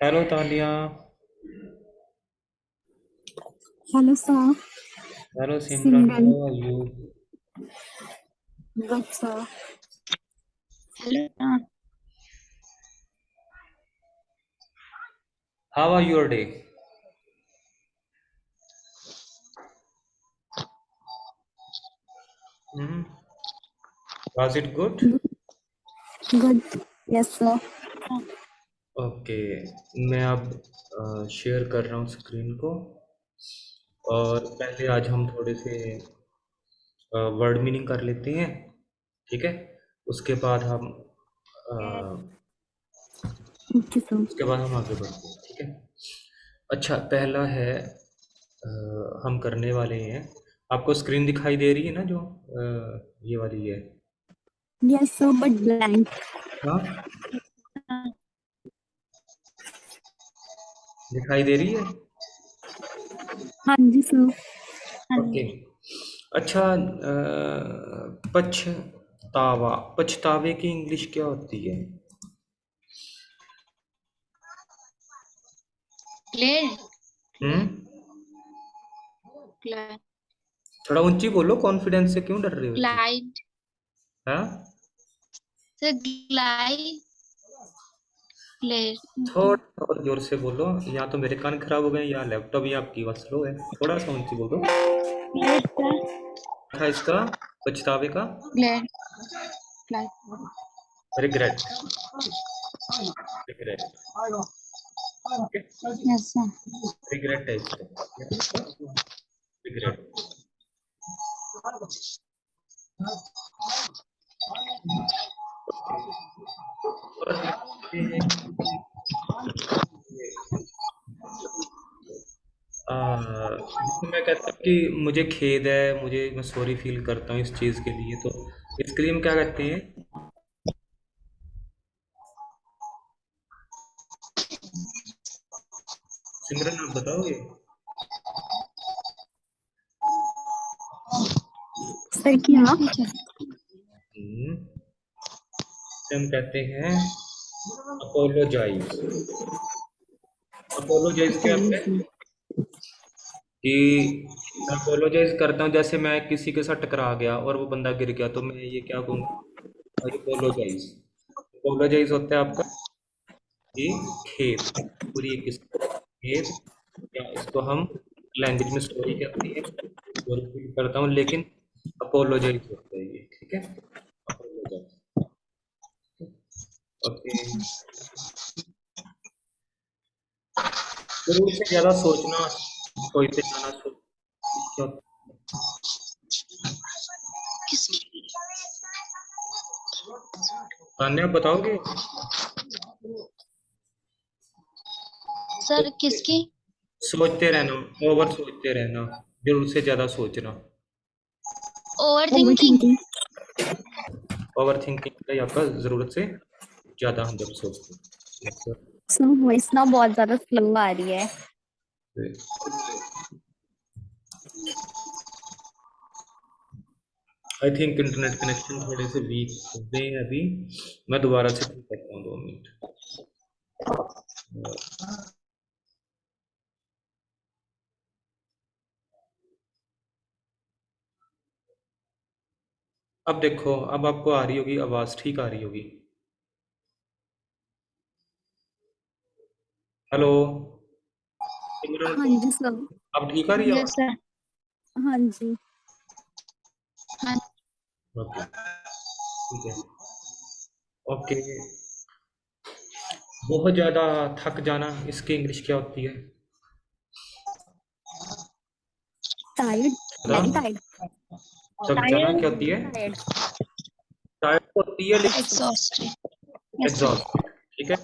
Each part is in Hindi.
Hello Tania. Hello sir. Hello Simran, Simran. How are you? Good sir. Hello. How are your day? Was it good? Good. Yes sir. Okay, मैं अब शेयर कर रहा हूँ स्क्रीन को। और पहले आज हम थोड़े से वर्ड मीनिंग कर लेते हैं, ठीक है? उसके बाद हम अ, ओके सर। उसके बाद हम आगे बढ़ते हैं, ठीक है? अच्छा, पहला है हम करने वाले हैं। आपको स्क्रीन दिखाई दे रही है ना, जो ये वाली है? Yes sir but blank. हाँ, दिखाई दे रही है। हाँ जी सर। ओके। अच्छा, पछतावा, पछतावे की इंग्लिश क्या होती है? ग्लैड। हम्म, ग्लैड। थोड़ा ऊंची बोलो, कॉन्फिडेंस से क्यों डर रहे हो इतनी? ग्लाइड। हाँ, सर ग्लाइड। ग्लैड। थोड़ा और जोर से बोलो, या तो मेरे कान खराब हो गए या लैपटॉप या आपकी आवाज स्लो है। थोड़ा सा ऊंची बोलो। Glad sir. था इसका, पछतावे का? Glad. Glide. Regret. Regret. Yes sir. Regret है इसका। क्या है इसका? रिग्रेट। और देखते हैं ये, जैसे मैं कहता हूँ कि मुझे खेद है, मैं सॉरी फील करता हूँ इस चीज़ के लिए, तो इसके लिए हम क्या कहते हैं? सिमरन, आप बताओगे? सर क्या? हम्म, इसे हम कहते हैं अपोलोजाइज। अपोलोजाइज क्या अपोलो है? सर। कि मैं अपोलोजाइज करता हूँ, जैसे मैं किसी के साथ टकरा गया और वो बंदा गिर गया, तो मैं ये क्या कहूँगा? अपोलोजाइज। अपोलोजाइज होता है आपका कि खेद, पूरी एक खेद, या इसको हम लैंग्वेज में सॉरी कहते हैं। सॉरी फील करता हूँ, लेकिन अपोलोजाइज होता है ये, ठीक है? अपोलोजाइज। ओके। जरूर से ज्यादा सोचना, कोई पे जाना सोच क्या? तान्या, आप बताओगे? सर किसकी? सोचते रहना, ओवर सोचते रहना, जरूर से ज्यादा सोचना। Over over thinking. Thinking. Over thinking का आपका जरूरत से ज्यादा हम जब सोचते हैं। Yes, sir. सर वॉइस ना बहुत ज्यादा स्लो आ रही है। आई थिंक इंटरनेट कनेक्शन थोड़े से वीक हो गए हैं अभी। मैं दोबारा से ठीक करता हूँ, 2 मिनट। अब देखो, अब आपको आ रही होगी आवाज, ठीक आ रही होगी। हेलो सिमरन, हाँ जी सर। अब ठीक आ रही है यस आवाज? सर। हाँ जी। हाँ। ओके, ठीक है। ओके, बहुत ज्यादा थक जाना, इसकी इंग्लिश क्या होती है? टायर्ड। बता। Very tired. थक जाना टायर्ड। क्या होती है? टायर्ड। टायर्ड होती है, लेकिन एग्जॉस्टेड। Yes sir. एग्जॉस्टेड, ठीक है?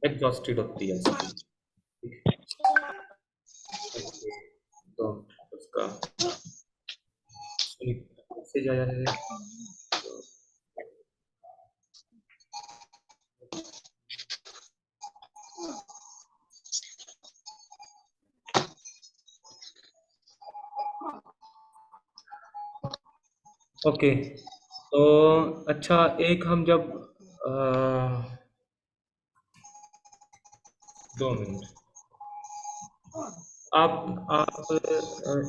एग्जॉस्टेड होती है इसकी, ठीक है? ओके, तो उसका से जाया है। ओके, तो अच्छा, एक हम जब 2 मिनट। आप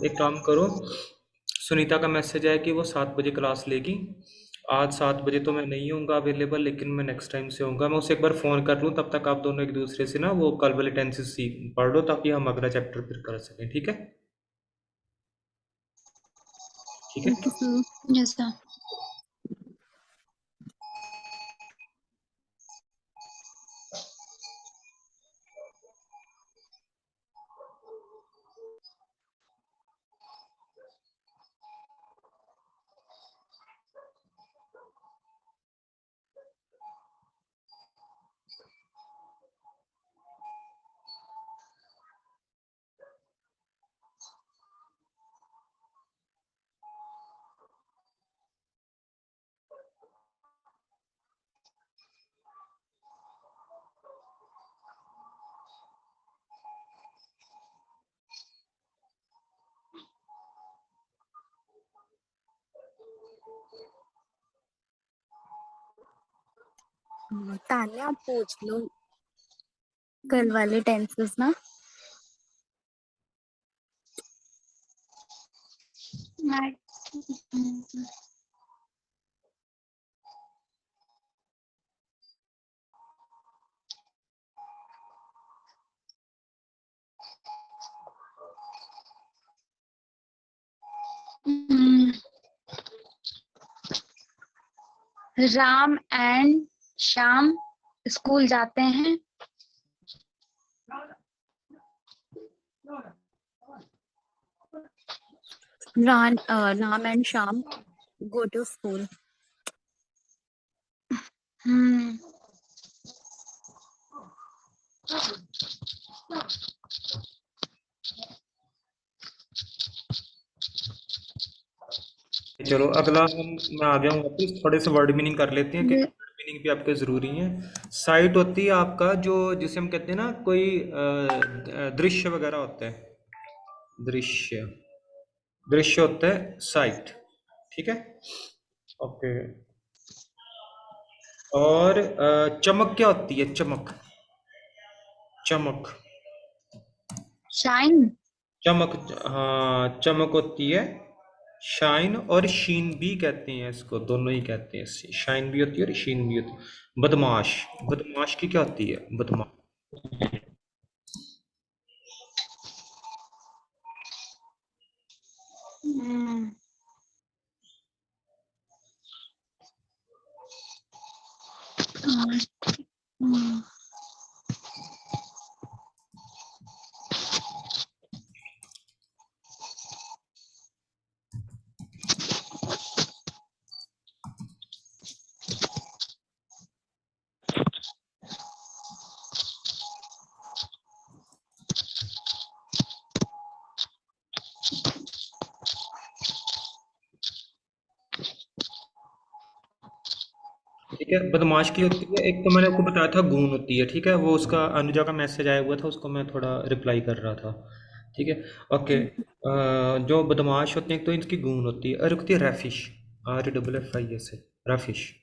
एक काम करो, सुनीता का मैसेज है कि वो 7 बजे क्लास लेगी। आज 7 बजे तो मैं नहीं होऊंगा अवेलेबल, लेकिन मैं नेक्स्ट टाइम से होऊंगा। मैं उसे एक बार फ़ोन कर लूँ, तब तक आप दोनों एक दूसरे से ना वो कल वाले टेंसेस सीख पढ़ लो, ताकि हम अगला चैप्टर फिर कर सकें। ठीक है? ठीक है। Thank you sir. Yes sir. Tanya, आप पूछ लो कल वाले टेंसेस ना। मैं राम एंड श्याम स्कूल जाते हैं। Ram and Shyam go to school. हम्म चलो अगला मैं आ गया हूँ वापस। थोड़े से वर्ड मीनिंग कर लेते हैं, क्योंकि वे- वर्ड मीनिंग भी आपके ज़रूरी हैं। साइट होती है आपका जो, जिसे हम कहते हैं ना, कोई दृश्य वगैरह होता है। दृश्य, दृश्य होता है साइट। ठीक है? ओके। और चमक क्या होती है? चमक, चमक, शाइन। चमक। हाँ, चमक होती है शाइन, और शीन भी कहते हैं इसको, दोनों ही कहते हैं। शाइन भी होती है और शीन भी होती है। बदमाश, बदमाश की क्या होती है? बदमाश, हम्म, और, हम्म, ठीक है। बदमाश की होती है। एक तो मैंने आपको बताया था गून होती है। ठीक है, वो उसका अनुजा का मैसेज आया हुआ था, उसको मैं थोड़ा रिप्लाई कर रहा था। ठीक है। ओके। जो बदमाश होते हैं, एक तो इनकी गून होती है, और एक होती है रैफिश। RFFIS है, रैफिश।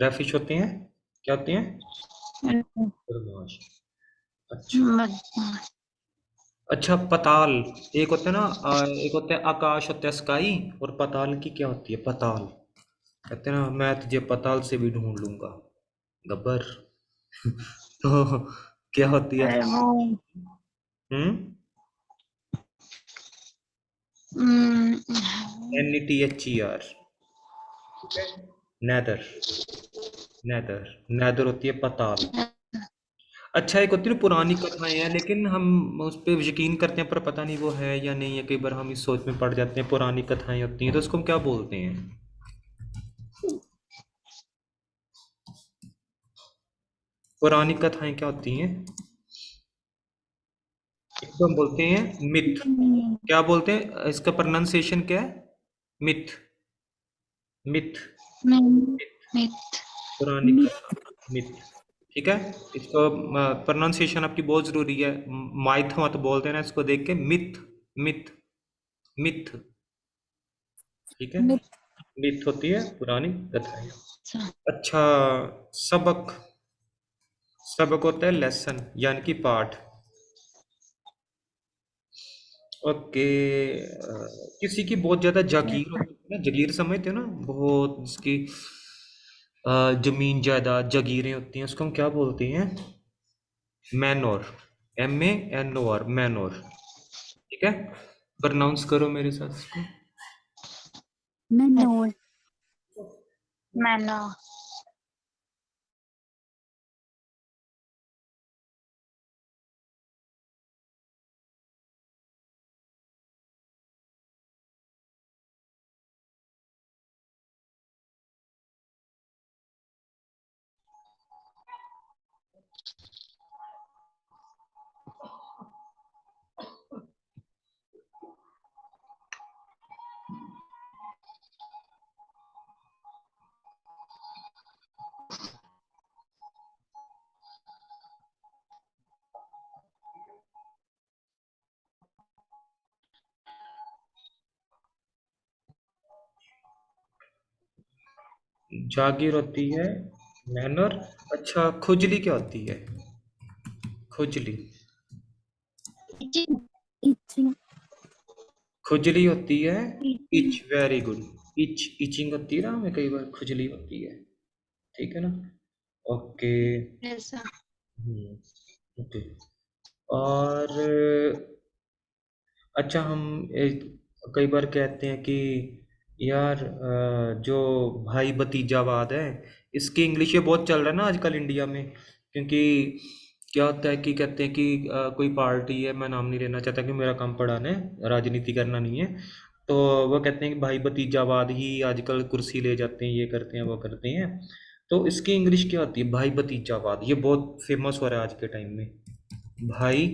रैफिश होते हैं, क्या होते हैं? बदमाश। अच्छा। बदमाश। अच्छा, पताल। एक होता है ना, एक होता है आकाश, होता है स्काई, और पताल की क्या होती है? पताल। कहते हैं ना, मैं तुझे पताल से भी ढूंढ लूंगा, गब्बर। तो क्या होती है? वो हम्म। हम्म, NETHER। ठीक है। नैदर, नैदर, नैदर होती है पताल। अच्छा, एक होती है ना पुरानी कथाएं हैं, लेकिन हम उस पर यकीन करते हैं, पर पता नहीं वो है या नहीं है। कई बार हम इस सोच में पड़ जाते हैं, पुरानी कथाएं होती हैं, तो उसको हम क्या बोलते हैं? पुरानी कथाएं क्या होती हैं? इसको हम बोलते हैं मिथ। क्या बोलते हैं इसका? प्रोनाउंसिएशन क्या है? Myth, myth, myth. पुरानी कथा, मिथ। ठीक है। इसको प्रोनाउंसिएशन आपकी बहुत जरूरी है। माइथ मत बोलते हैं ना इसको देख के, मिथ, मिथ, मिथ। ठीक है। Myth. मिथ होती है पुरानी कथाएं। अच्छा, सबक, सबक होता है लेसन यानी कि पाठ। ओके। किसी की बहुत ज्यादा जागीर होती है ना, जागीर समझते हो ना, बहुत उसकी जमीन जायदाद जागीरें होती हैं, उसको हम क्या बोलते हैं? मैनोर। MANOR, मैनोर। ठीक है, प्रोनाउंस करो मेरे साथ इसको। मैनोर। manner, जागीर होती है मैनर। अच्छा, खुजली क्या होती है? खुजली। इचिंग। खुजली होती है eating, itch. Very good. Itching होती है ना, हमें कई बार खुजली होती है। ठीक है ना? ओके। yes, okay. और अच्छा, हम कई बार कहते हैं कि यार जो भाई भतीजावाद है, इसकी इंग्लिश ये बहुत चल रहा है ना आजकल इंडिया में। क्योंकि क्या होता है कि कहते हैं कि कोई पार्टी है, मैं नाम नहीं लेना चाहता कि मेरा काम पढ़ाना है, राजनीति करना नहीं है। तो वो कहते हैं कि भाई भतीजावाद ही आजकल कुर्सी ले जाते हैं, ये करते हैं वो करते हैं। तो इसकी इंग्लिश क्या होती है? भाई भतीजावाद, ये बहुत फेमस हो रहा है आज के टाइम में। भाई।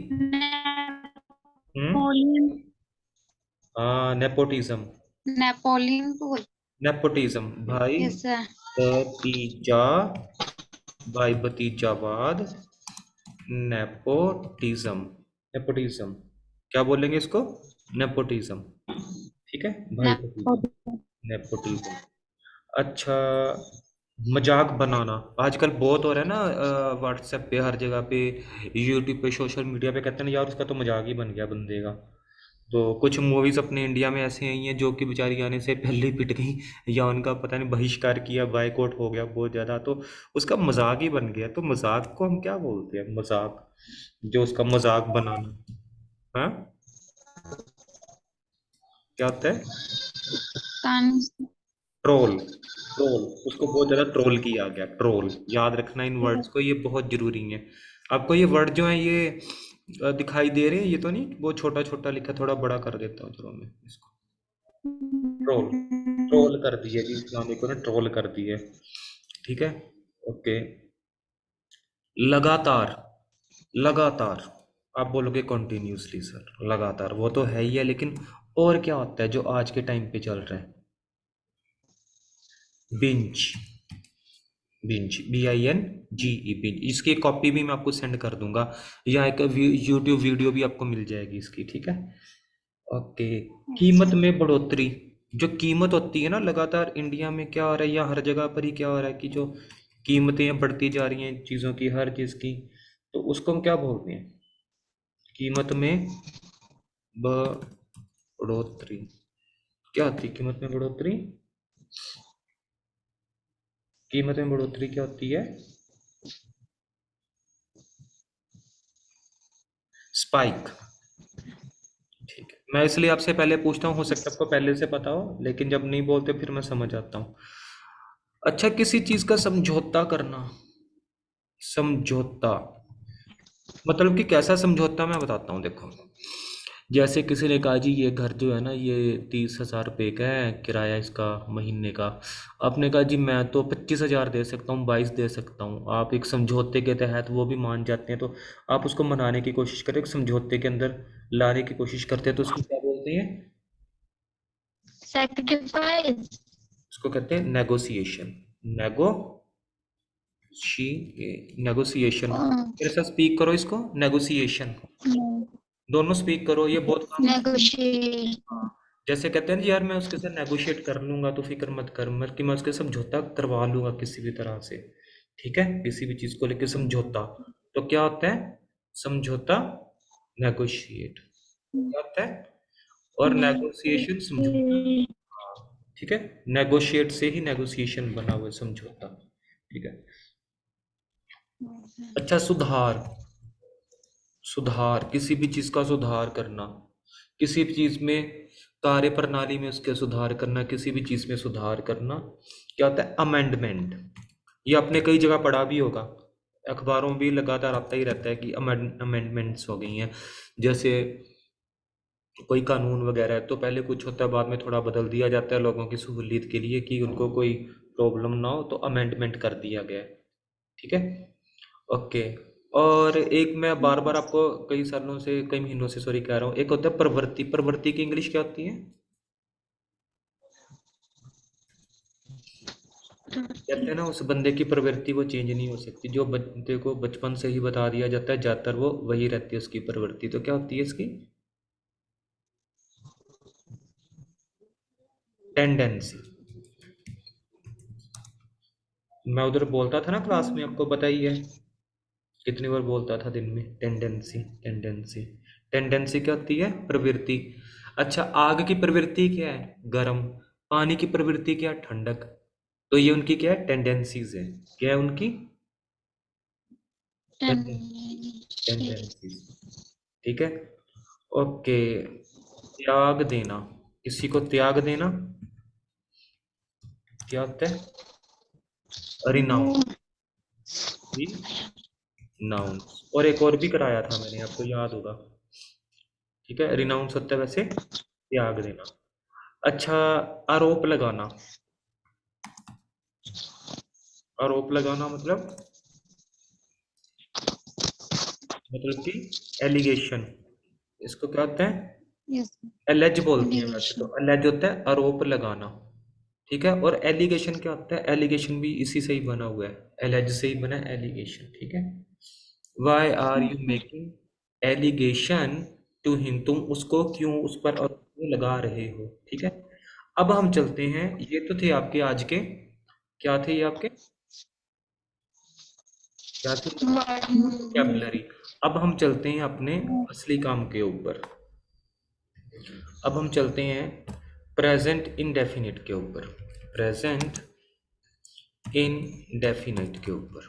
हम्म। Napoleon, हाँ, नेपोटिज्म। Napoleon बोल, नेपोटिज्म, yes, भतीजा भाई भतीजावाद, नेपोटिज्म। नेपोटिज्म क्या बोलेंगे इसको? नेपोटिज्म। ठीक है, भाई भतीजा, Napoleon, नेपोटिज्म। अच्छा, मजाक बनाना आजकल बहुत हो रहा है ना, व्हाट्सएप पे, हर जगह पे, यूट्यूब पे, सोशल मीडिया पे, कहते हैं ना यार उसका तो मजाक ही बन गया बंदे का। तो कुछ मूवीज अपने इंडिया में ऐसी आई हैं जो कि बेचारी आने से पहले ही पिट गई, या उनका पता नहीं बहिष्कार किया, बायकॉट हो गया बहुत ज्यादा, तो उसका मजाक ही बन गया। तो मजाक को हम क्या बोलते हैं? मजाक, जो उसका मजाक बनाना। हाँ, क्या होता है? Cannes, troll. ट्रोल, उसको बहुत ज्यादा ट्रोल किया गया। ट्रोल, याद रखना इन वर्ड्स को, ये बहुत जरूरी है। आपको ये वर्ड जो है ये दिखाई दे रहे हैं? ये तो नहीं बहुत छोटा छोटा लिखा, थोड़ा बड़ा कर देता हूँ चलो मैं इसको। ट्रोल। ट्रोल कर दिए जी, इस्लामी को ना ट्रोल कर दिए। ठीक है। ओके। लगातार। लगातार, आप बोलोगे कंटिन्यूसली सर, लगातार वो तो है ही है, लेकिन और क्या होता है जो आज के टाइम पे चल रहा है? बिंज। Binge, BINGE, binge. इसकी एक कॉपी भी मैं आपको सेंड कर दूंगा, या एक यूट्यूब वीडियो भी आपको मिल जाएगी इसकी। ठीक है। ओके। yes, कीमत में बढ़ोतरी। जो कीमत होती है ना, लगातार इंडिया में क्या हो रहा है, या हर जगह पर ही क्या हो रहा है कि जो कीमतें बढ़ती जा रही हैं चीज़ों की, हर चीज़ की, तो उसको हम क्या बोलते हैं? कीमत में बढ़ोतरी। क्या होती है कीमत में बढ़ोतरी? कीमत में बढ़ोतरी क्या होती है? स्पाइक। ठीक है, मैं इसलिए आपसे पहले पूछता हूँ, हो सकता है yes, आपको पहले से पता हो, लेकिन जब नहीं बोलते फिर मैं समझ आता हूँ। अच्छा, किसी चीज का समझौता करना। समझौता मतलब कि कैसा समझौता, मैं बताता हूँ देखो। जैसे किसी ने कहा जी ये घर जो है ना ये 30,000 रुपये का है किराया इसका महीने का। आपने कहा जी मैं तो 25,000 दे सकता हूँ, 22 दे सकता हूँ। आप एक समझौते के तहत वो भी मान जाते हैं, तो आप उसको मनाने की कोशिश करें, एक समझौते के अंदर लाने की कोशिश करते हैं, तो उसको क्या बोलते हैं? sacrifice, उसको कहते हैं negotiation. Negotiation negotiation. uh, मेरे साथ स्पीक करो इसको, नेगोशिएशन। दोनों स्पीक करो, ये बहुत काम आता है। negotiate, हाँ, जैसे कहते हैं ना यार मैं उसके साथ नेगोशिएट कर लूंगा, तो फिक्र मत कर, मत कि मैं उसके समझौता करवा लूंगा किसी भी तरह से। ठीक है, किसी भी चीज को लेकर समझौता। तो क्या होता है समझौता, नेगोशिएट क्या होता है, और नेगोशिएशन समझौता। हाँ, ठीक है, नेगोशिएट से ही नेगोशिएशन बना हुआ है, समझौता। ठीक है। अच्छा, सुधार, सुधार किसी भी चीज का सुधार करना, किसी भी चीज में कार्य प्रणाली में उसके सुधार करना, किसी भी चीज में सुधार करना क्या होता है अमेंडमेंट। ये आपने कई जगह पढ़ा भी होगा, अखबारों में भी लगातार आता ही रहता है कि अमेंडमेंट्स हो गई हैं। जैसे कोई कानून वगैरह है तो पहले कुछ होता है, बाद में थोड़ा बदल दिया जाता है लोगों की सहूलियत के लिए कि उनको कोई प्रॉब्लम ना हो, तो अमेंडमेंट कर दिया गया है। ठीक है, ओके। और एक मैं बार बार आपको कई सालों से, कई महीनों से सॉरी कह रहा हूँ, एक होता है प्रवृत्ति। प्रवृत्ति की इंग्लिश क्या होती है? कहते हैं ना उस बंदे की प्रवृत्ति वो चेंज नहीं हो सकती, जो बंदे को बचपन से ही बता दिया जाता है ज्यादातर वो वही रहती है उसकी प्रवृत्ति। तो क्या होती है इसकी? टेंडेंसी। मैं उधर बोलता था ना क्लास में, आपको पता ही है कितनी बार बोलता था दिन में, टेंडेंसी टेंडेंसी। टेंडेंसी क्या होती है? प्रवृत्ति। अच्छा, आग की प्रवृत्ति क्या है? गर्म। पानी की प्रवृत्ति क्या है? ठंडक। तो ये उनकी क्या है? टेंडेंसीज है। क्या है उनकी? टेंडेंसीज। ठीक है, ओके। त्याग देना, किसी को त्याग देना क्या होता है? Renounce, noun. और एक और भी कराया था मैंने, आपको याद होगा। ठीक है, रिनाउंस होता है वैसे त्याग देना। अच्छा, आरोप लगाना। आरोप लगाना मतलब कि एलिगेशन। इसको क्या होता है? Yes. एलेज बोलते हैं वैसे तो। Allegation. एलेज होता है आरोप लगाना। ठीक है, और एलिगेशन क्या होता है? एलिगेशन भी इसी से ही बना हुआ है, एलेज से ही बना है एलिगेशन। ठीक है, why are you making allegation to him, तुम उसको क्यों, उस पर आरोप क्यों लगा रहे हो। ठीक है, अब हम चलते हैं, ये तो थे आपके आज के, क्या थे ये आपके, क्या थे? वोकैबुलरी। अब हम चलते हैं अपने असली काम के ऊपर। अब हम चलते हैं प्रेजेंट इंडेफिनिट के ऊपर। प्रेजेंट इंडेफिनिट के ऊपर।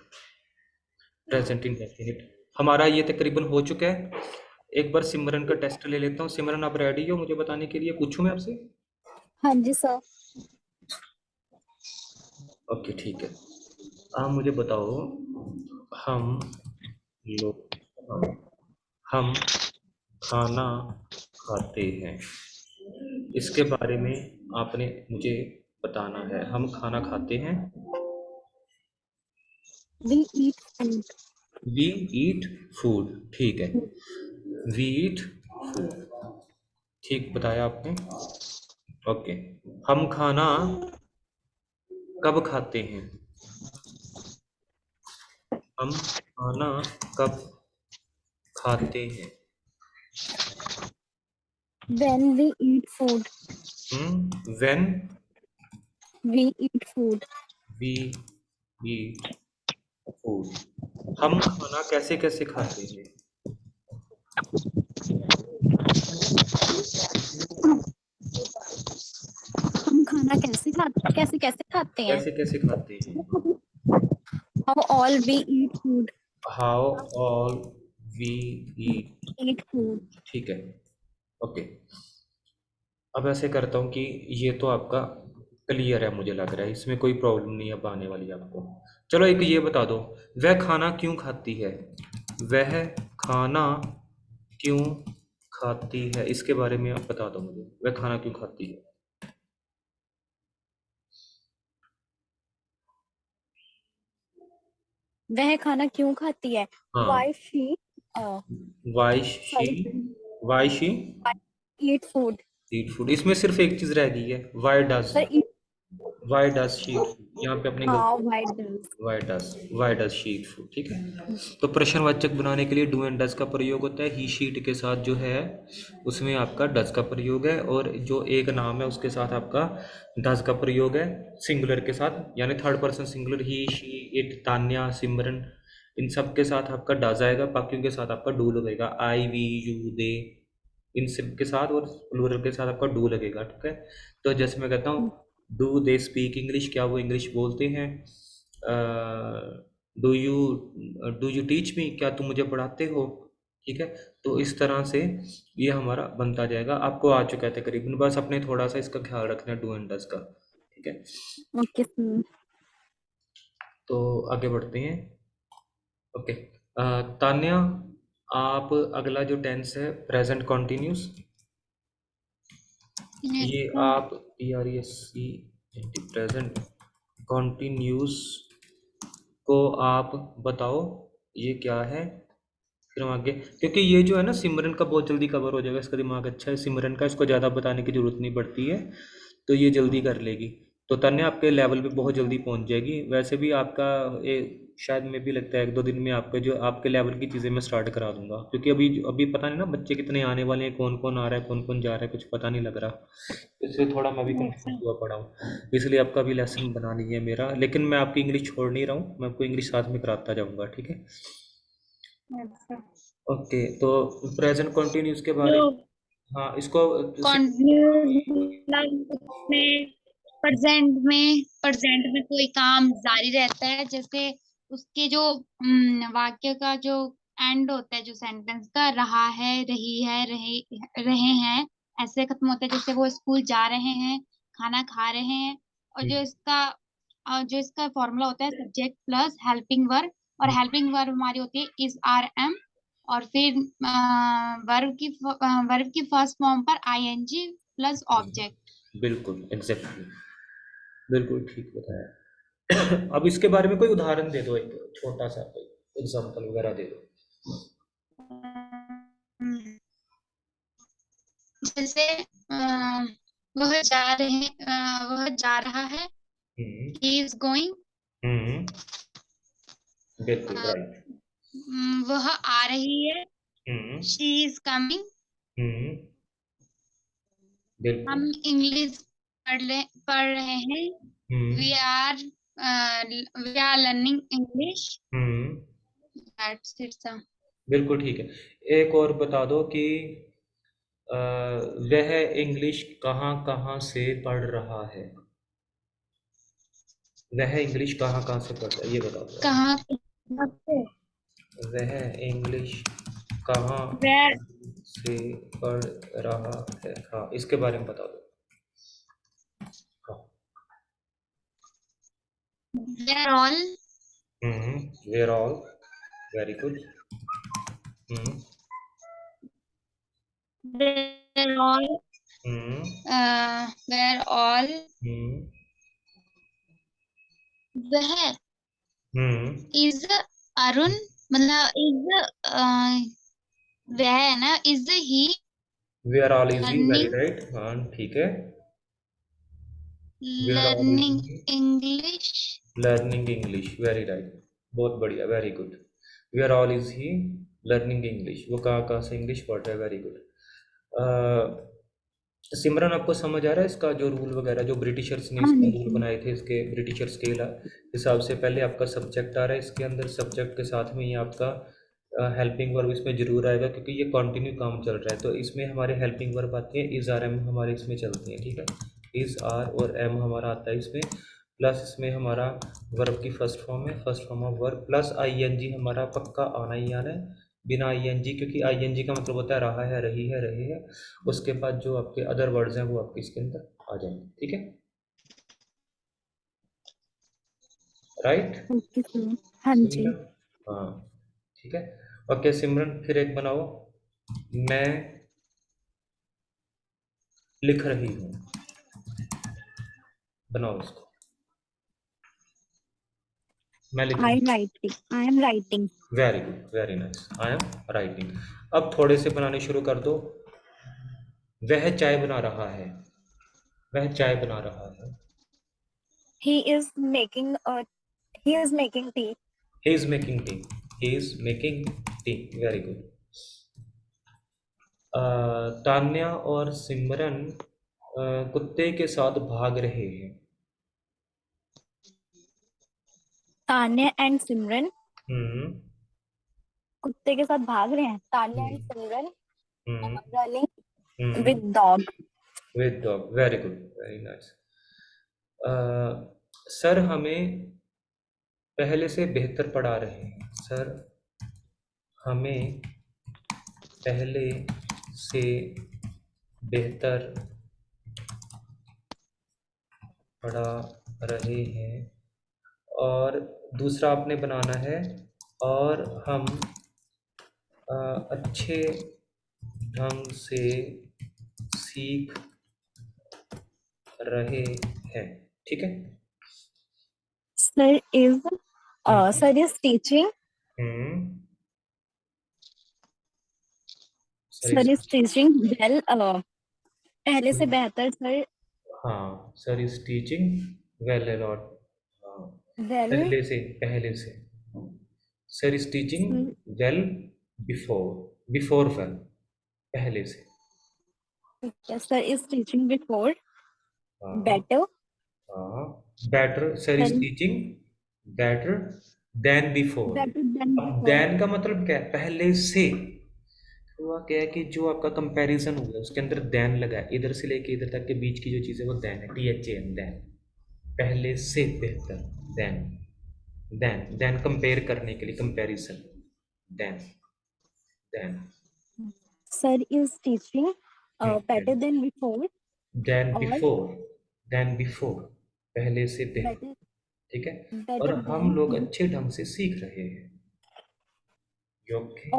प्रेजेंट इंडेफिनिट हमारा ये तकरीबन हो चुका है। एक बार सिमरन का टेस्ट ले लेता हूँ। सिमरन, आप रेडी हो मुझे बताने के लिए? पूछूं मैं आपसे? हाँ जी सर। ओके, ठीक है। आप मुझे बताओ, हम लोग, हम खाना खाते हैं, इसके बारे में आपने मुझे बताना है। हम खाना खाते हैं। We eat food. We eat food, ठीक है। वी ईट फूड, ठीक बताया आपने। ओके, हम खाना कब खाते हैं? हम खाना कब खाते हैं? When we eat food. When we eat food. We eat food. हम खाना कैसे कैसे खाते हैं? हम खाना कैसे कैसे खाते हैं? कैसे कैसे खाते हैं? How all we eat food. How all we eat, eat food. ठीक है, ओके। अब ऐसे करता हूँ कि ये तो आपका क्लियर है, मुझे लग रहा है इसमें कोई प्रॉब्लम नहीं अब आने वाली आपको। चलो एक ये बता दो, वह खाना क्यों खाती है? वह खाना क्यों खाती है, इसके बारे में आप बता दो मुझे, वह खाना क्यों खाती है? वह खाना क्यों खाती है? हाँ, why she why she, sorry why she eat food. Eat food. इसमें सिर्फ एक चीज रह गई है, why does, sir eat. Why does she eat food, यहाँ पे अपनी हाँ गलती। Why does. Why does she eat food, ठीक है। तो प्रश्नवाचक बनाने के लिए डू एंड डज का प्रयोग होता है। ही शीट के साथ जो है उसमें आपका डज का प्रयोग है, और जो एक नाम है उसके साथ आपका डज का प्रयोग है, सिंगुलर के साथ, यानी third person singular, he she it, Tanya, Simran, इन सब के साथ आपका डज आएगा, बाकियों के साथ आपका डू लगेगा। आई, वी, यू, दे, इन सब के साथ और प्लूरल के साथ आपका डू लगेगा, ठीक है। तो जैसे मैं कहता हूँ डू दे स्पीक इंग्लिश, क्या वो इंग्लिश बोलते हैं। Do you do you teach me, क्या तुम मुझे पढ़ाते हो, ठीक है। तो इस तरह से ये हमारा बनता जाएगा। आपको आ चुका है तकरीबन, बस अपने थोड़ा सा इसका ख्याल रखना है डू एंड डज का, ठीक है। Okay sir. तो आगे बढ़ते हैं। ओके, तान्या, आप अगला जो टेंस है प्रेजेंट कॉन्टिन्यूस, yes ये sir. आप PRESC प्रेजेंट कॉन्टिन्यूस को आप बताओ ये क्या है, फिर हम आगे। क्योंकि ये जो है ना सिमरन का बहुत जल्दी कवर हो जाएगा, इसका दिमाग अच्छा है सिमरन का, इसको ज़्यादा बताने की जरूरत नहीं पड़ती है, तो ये जल्दी कर लेगी। तो तन्या आपके लेवल पे बहुत जल्दी पहुंच जाएगी। वैसे भी आपका शायद में भी लगता है 1-2 दिन में आपके जो आपके लेवल की चीज़ें मैं स्टार्ट करा दूंगा, क्योंकि अभी अभी पता नहीं ना बच्चे कितने आने वाले हैं, कौन कौन आ रहा है कौन कौन जा रहा है, कुछ पता नहीं लग रहा, इसलिए थोड़ा मैं भी yes कंफ्यूज sir. हुआ पड़ा हूँ। इसलिए आपका भी लेसन बना लीजिए मेरा, लेकिन मैं आपकी इंग्लिश छोड़ नहीं रहा हूँ, मैं आपको इंग्लिश साथ में कराता जाऊँगा, ठीक है। yes sir. ओके, तो प्रेजेंट कंटिन्यूस के बारे में, जो हाँ इसको कंटिन्यूस मतलब उसमें प्रेजेंट में कोई काम जारी रहता है, जैसे उसके जो वाक्य का जो एंड होता है, जो सेंटेंस का रहा है, रही है, रहे हैं, ऐसे खत्म होता है। जैसे वो स्कूल जा रहे हैं, खाना खा रहे हैं, और जो इसका फॉर्मूला होता है सब्जेक्ट प्लस हेल्पिंग वर्ब, और हेल्पिंग वर्ब हमारी होती है इज, आर, एम, और फिर वर्ब की फर्स्ट फॉर्म पर आईएनजी प्लस ऑब्जेक्ट। बिल्कुल एग्जैक्टली, बिल्कुल ठीक बताया। अब इसके बारे में कोई उदाहरण दे दो, एक छोटा सा कोई एग्जांपल वगैरह दे दो। जैसे वह जा रहा है, हम्म he is going, हम्म बिल्कुल राइट। वह आ रही है, हम्म she is coming। हम्म बिल्कुल। हम इंग्लिश पढ़ रहे हैं, हम्म we are we are learning English। Hmm That's it sir. बिल्कुल ठीक है। एक और बता दो कि वह इंग्लिश कहाँ कहाँ से पढ़ रहा है, वह इंग्लिश कहाँ कहाँ से पढ़ रहा है, ये बता दो। कहाँ पे? वह इंग्लिश कहाँ Where से पढ़ रहा है, हाँ इसके बारे में बता दो। हाँ। where all where all, very good. where all hmm where all hmm वह हम्म is अरुण, मतलब is वह है ना, is he where all is he, very learning right, हाँ ठीक है। Where all is learning he English। Learning English, very right, बहुत बढ़िया, very good. Where all is he learning English, वो कहाँ कहाँ से इंग्लिश पढ़ रहा है, वेरी गुड। सिमरन आपको समझ आ रहा है इसका जो रूल वगैरह, जो ब्रिटिशर्स ने हाँ इसका रूल जी। बनाए थे, इसके ब्रिटिशर्स के हिसाब से पहले आपका सब्जेक्ट आ रहा है इसके अंदर, सब्जेक्ट के साथ में ये आपका हेल्पिंग वर्ब इसमें जरूर आएगा, क्योंकि ये कंटिन्यू काम चल रहा है, तो इसमें हमारे हेल्पिंग वर्ब आती है, इज, आर, एम हमारे इसमें चलती हैं, ठीक है। इज, आर और एम हमारा आता है इसमें, प्लस इसमें हमारा वर्ब की फर्स्ट फॉर्म है, first form of verb, plus ING हमारा पक्का आना ही आना है, बिना आईएनजी, क्योंकि आईएनजी का मतलब होता है रहा है, रही है, रहे है। उसके बाद जो आपके अदर वर्ड्स हैं वो आपके इसके अंदर आ जाएंगे, ठीक है, राइट। Okay sir. हाँ जी। सिमरन, हाँ ठीक है। ओके सिमरन, फिर एक बनाओ, मैं लिख रही हूँ, बनाओ इसको। मैं लिख रही, I am writing. Very good, very nice, I am writing. अब थोड़े से बनाने शुरू कर दो। वह चाय बना रहा है, वह चाय बना रहा है। He is making tea. He is making tea, he is making tea, very good. Tanya और सिमरन कुत्ते के साथ भाग रहे हैं। तान्या एंड सिमरन हम्म कुत्ते के साथ भाग रहे हैं. Tanya and hmm Simran hmm running hmm with dog. With dog, very good, very nice. Sir हमें पहले से बेहतर पढ़ा रहे हैं। सर हमें पहले से बेहतर पढ़ा रहे हैं। और दूसरा आपने बनाना है, और हम अच्छे ढंग से सीख रहे हैं। ठीक है। Sir is hmm sir is teaching. Hmm sir sir is is teaching well. पहले से बेहतर सर. हाँ, sir is teaching well a lot. हाँ, वेल. पहले से sir is teaching well before, before well, पहले से। सर इज टीचिंग बिफोर हाँ बेटर. हाँ, better, sir is sir teaching better than before. Better than अब बिफोर. देन का मतलब क्या है? पहले से। हुआ क्या है कि जो आपका कंपैरिजन हुआ उसके अंदर देन लगा है, इधर से लेके इधर तक के बीच की जो चीज़ है वो देन है, THAN, देन। पहले से बेहतर, देन। देन कंपेयर करने के लिए, comparison, than, than, sir is teaching better than before. Than और बिफोर, देन बिफोर, पहले से बेहतर। बेटर ठीक है। और बेटर हम लोग देन. अच्छे ढंग से सीख रहे हैं। योग्य।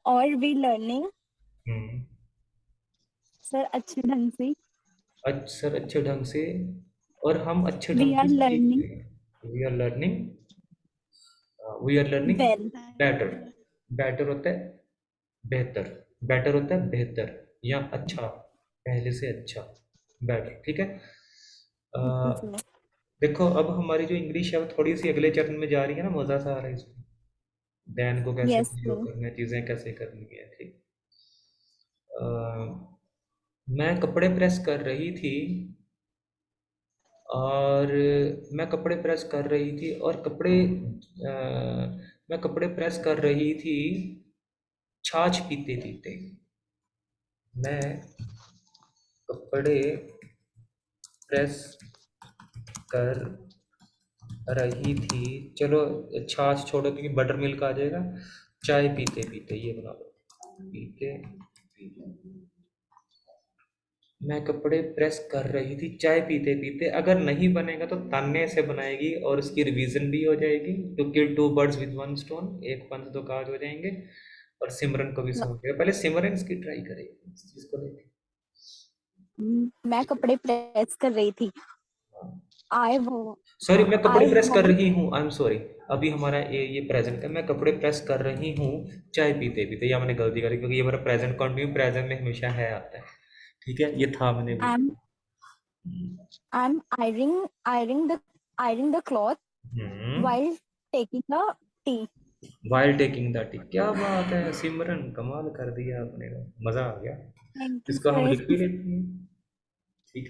और वी लर्निंग. हम्म सर अच्छे ढंग से. सर अच्छे ढंग से, और हम अच्छे वी ढंग आर से सीख लर्निंग रहे हैं। We are learning well. Better. Better होता है बेहतर, बेटर होता है बेहतर या अच्छा, पहले से अच्छा, बेटर। ठीक है। अ, देखो अब हमारी जो इंग्लिश है वो थोड़ी सी अगले चरण में जा रही है ना, मज़ा सा आ रहा है इसमें। देन को कैसे यस प्रयोग सर. करना है, चीज़ें कैसे करनी है। ठीक। अ, मैं कपड़े प्रेस कर रही थी, और मैं कपड़े प्रेस कर रही थी और मैं कपड़े प्रेस कर रही थी छाछ पीते पीते। मैं कपड़े प्रेस कर रही थी, चलो छाछ छोड़ो क्योंकि बटर मिल्क आ जाएगा। चाय पीते पीते, ये बना लो, पीते पीते। मैं कपड़े प्रेस कर रही थी चाय पीते पीते। अगर नहीं बनेगा तो तान्या से बनाएगी और उसकी रिवीजन भी हो जाएगी। To kill two birds with one stone, एक पंच दो काज हो जाएंगे। और सिमरन को भी समझ गया। पहले सिमरन इसकी ट्राई करेगी इस चीज को लेके। मैं कपड़े प्रेस कर रही थी. आई वो सॉरी, मैं कपड़े आई प्रेस कर वॉन्ट. रही हूँ, आई एम सॉरी। अभी हमारा ये प्रेजेंट है। मैं कपड़े प्रेस कर रही हूँ चाय पीते पीते, या मैंने गलती करी क्योंकि ये मेरा प्रेजेंट कंटिन्यू, प्रेजेंट में हमेशा है आता है। ठीक है, ये था मैंने भी। I am ironing the cloth hmm while taking a tea. While taking the T, क्या बात है सिमरन, कमाल कर दिया आपने तो, मजा आ गया। Thank you, इसको हम sir. लिख भी लेते हैं। ठीक।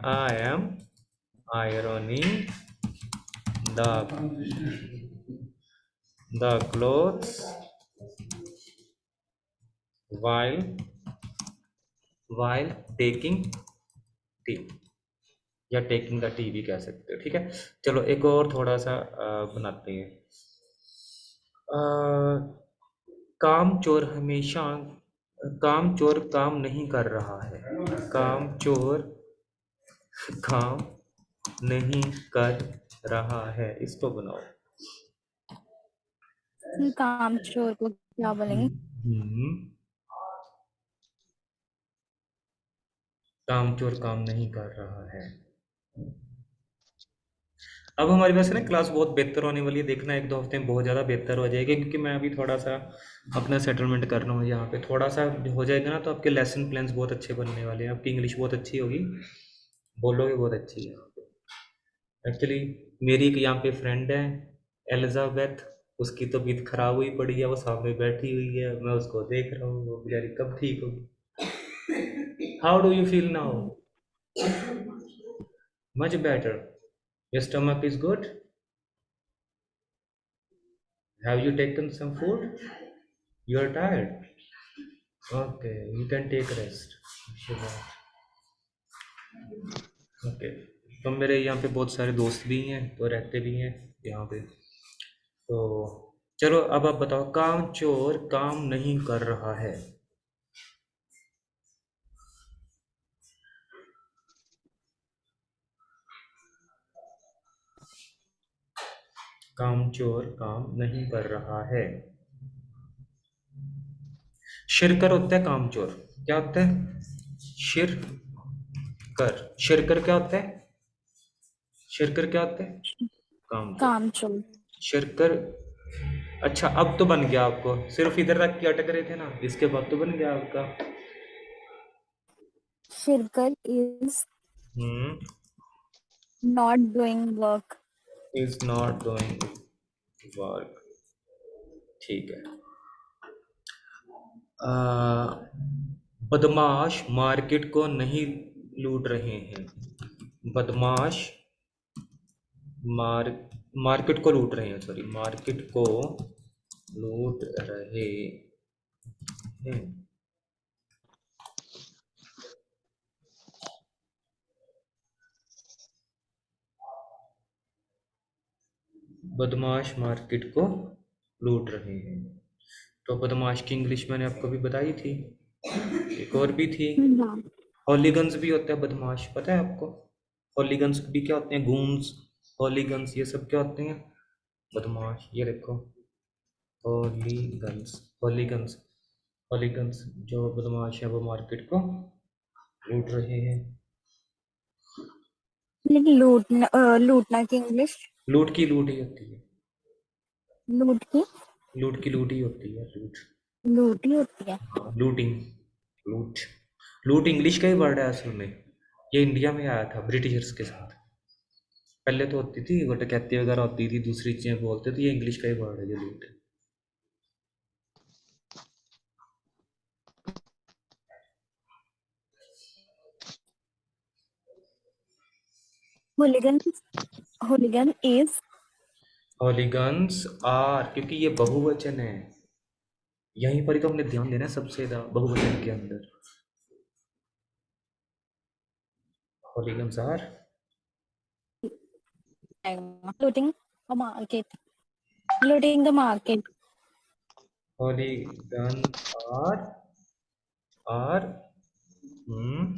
I am ironing the clothes while taking tea, या टेकिंग द टी भी कह सकते हो। ठीक है। चलो एक और थोड़ा सा बनाते हैं। अ, काम चोर हमेशा, काम चोर काम नहीं कर रहा है। काम चोर काम नहीं कर रहा है, इसको बनाओ। काम चोर को क्या बोलेंगे? हम्म काम चोर काम नहीं कर रहा है। अब हमारी वैसे ना क्लास बहुत बेहतर होने वाली है, देखना एक दो हफ्ते में बहुत ज़्यादा बेहतर हो जाएगी, क्योंकि मैं अभी थोड़ा सा अपना सेटलमेंट कर रहा हूँ यहाँ पे। थोड़ा सा हो जाएगा ना तो आपके लेसन प्लान्स बहुत अच्छे बनने वाले हैं, आपकी इंग्लिश बहुत अच्छी होगी, बोलोगे बहुत अच्छी है। एक्चुअली मेरी एक यहाँ पे फ्रेंड है, एलिजाबेथ, उसकी तबीयत खराब हुई पड़ी है, वो सामने बैठी हुई है, मैं उसको देख रहा हूँ, वो बेचारी कब ठीक होगी। How do you feel now? Much better. Your stomach is good? Have you taken some food? You are tired? Okay, you can take rest. Okay, तो मेरे यहाँ पे बहुत सारे दोस्त भी हैं, तो रहते भी हैं यहाँ पे। तो चलो अब आप बताओ, काम चोर काम नहीं कर रहा है। काम चोर काम नहीं कर रहा है। शिरकर होता है काम चोर। क्या होता है? शिर कर। शिरकर क्या होता है? शिरकर क्या होता है? काम चोर। काम चोर। शिरकर। अच्छा, अब तो बन गया आपको, सिर्फ इधर तक की अटक रहे थे ना, इसके बाद तो बन गया आपका। शिरकर is hmm. Not doing work. Is not doing work. ठीक है। आ, बदमाश मार्केट को नहीं लूट रहे हैं। बदमाश मार मार्केट को लूट रहे हैं, सॉरी, मार्केट को लूट रहे हैं। बदमाश मार्केट को लूट रहे हैं। तो बदमाश की इंग्लिश मैंने आपको भी बताई थी। एक और भी थी, हाँ। हॉलीगन्स भी होता है बदमाश, पता है आपको? हॉलीगन्स भी क्या होते हैं? गूंस, हॉलीगन्स, ये सब क्या होते हैं? बदमाश। ये देखो, हॉलीगन्स, हॉलीगन्स, हॉलीगन्स जो बदमाश है वो मार्केट को लूट रहे हैं। लेकिन लूटना की इंग्लिश? लूट की लूट ही होती है। लूट की लूट की लूट ही होती है, लूट। लूट ही होती है। हाँ, लूटिंग। लूट। लूट इंग्लिश का ही वर्ड है असल में। ये इंडिया में आया था ब्रिटिशर्स के साथ। पहले तो होती थी वो डकैती वगैरह होती थी, दूसरी चीजें बोलते थे, ये इंग्लिश का ही वर्ड है जो लूट है। होलीगन होलीगन इज हॉलीगन्स आर, क्योंकि ये बहुवचन है, यहीं पर ही तो हमने ध्यान देना है सबसे ज्यादा, बहुवचन के अंदर। Hooligans are looting the market. Looting the market. Hooligans are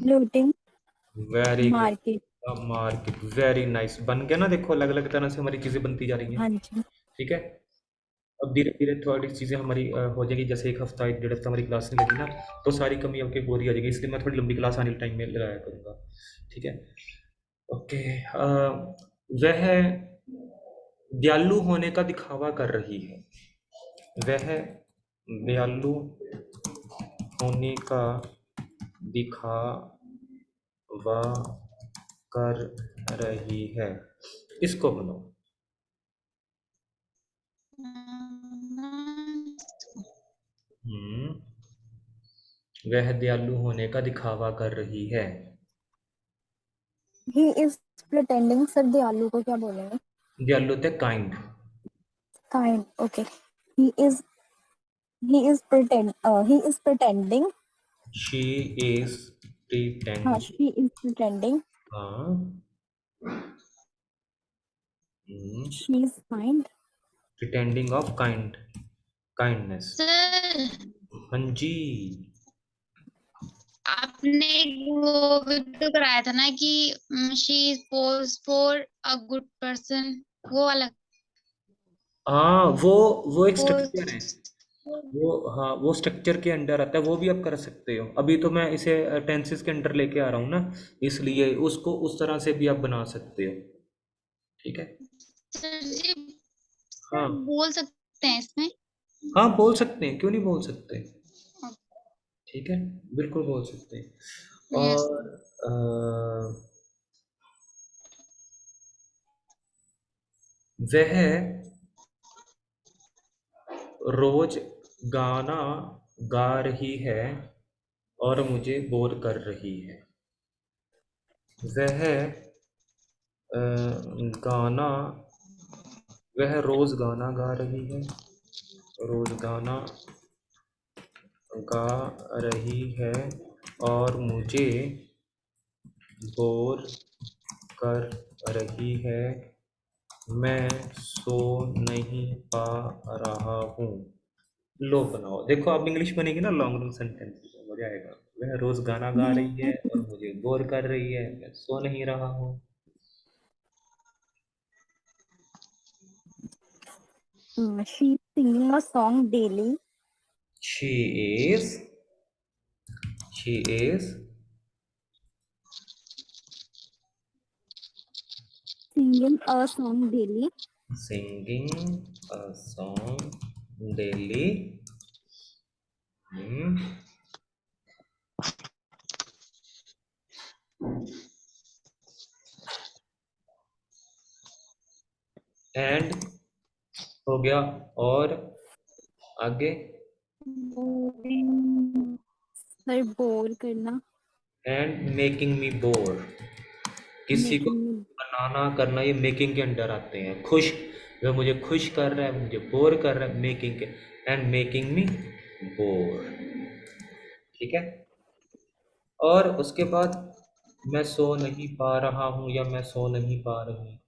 looting very market. Good. Market, very nice, बन गया ना? देखो अलग अलग तरह से हमारी चीजें बनती जा रही हैं। हाँ जी। ठीक है। अब धीरे धीरे थोड़ी चीजें हमारी हो जाएगी, जैसे एक हफ्ता एक डेढ़ हफ्ता हमारी क्लास नहीं लगी ना, तो सारी कमी आपकी पूरी आ जाएगी, इसलिए मैं थोड़ी लंबी क्लास आने के टाइम में लगाया करूंगा। ठीक है। ओके। वह दयालु होने का दिखावा कर रही है। वह दयालु होने का दिखावा कर रही है। इसको बोलो। हम्म। वह दयालु होने का दिखावा कर रही है। He is pretending. सर दयालु को क्या बोलेंगे? दयालु होता है kind. Kind. Okay. He is he is pretending। She is हाँ, प्रिटेंडिंग। she is pretending। हाँ। she is kind। Pretending of kind, kindness. Sir हाँ जी। आपने वो भी तो कराया था ना कि she is pose for a good person, वो वाला हाँ, वो एक स्ट्रक्चर है। पोज। वो, हाँ, वो स्ट्रक्चर के अंडर आता है, वो भी आप कर सकते हो। अभी तो मैं इसे टेंसेस के अंडर लेके आ रहा हूँ ना, इसलिए उसको उस तरह से भी आप बना सकते हो। ठीक है। सर जी हाँ। सर बोल सकते हैं इसमें? हाँ, बोल सकते हैं, क्यों नहीं बोल सकते? ठीक है, बिल्कुल बोल सकते हैं। यस। और वह रोज गाना गा रही है और मुझे बोर कर रही है। वह गाना, वह रोज गाना गा रही है, रोज गाना गा रही है और मुझे बोर कर रही है, मैं सो नहीं पा रहा हूँ। लो बनाओ, देखो अब इंग्लिश बनेगी ना लॉन्ग लॉन्ग सेंटेंस, मजा आएगा। वह रोज गाना गा रही है और मुझे बोर कर रही है, मैं सो नहीं रहा हूँ। She's singing a song daily. She is, she is Singing a song daily. singing a song daily. Hmm. And हो गया, और आगे Boring. सर बोर करना. and making me bored, किसी को Making me. बनाना करना ये मेकिंग के अंडर आते हैं। खुश, वह मुझे खुश कर रहा है, मुझे बोर कर रहा है, मेकिंग के, एंड मेकिंग मी बोर। ठीक है, और उसके बाद मैं सो नहीं पा रहा हूँ या मैं सो नहीं पा रही हूँ।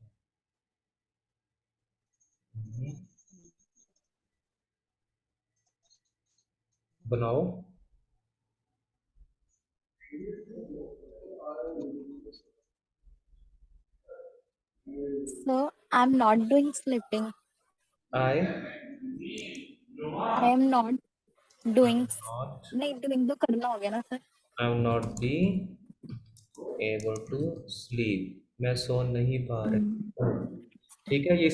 बनाओ। So I'm not doing sleeping. I I am not doing. नॉट, नहीं doing तो करना हो गया ना सर. I am not be able to sleep, मैं सो नहीं पा रही हूँ। ठीक है, ये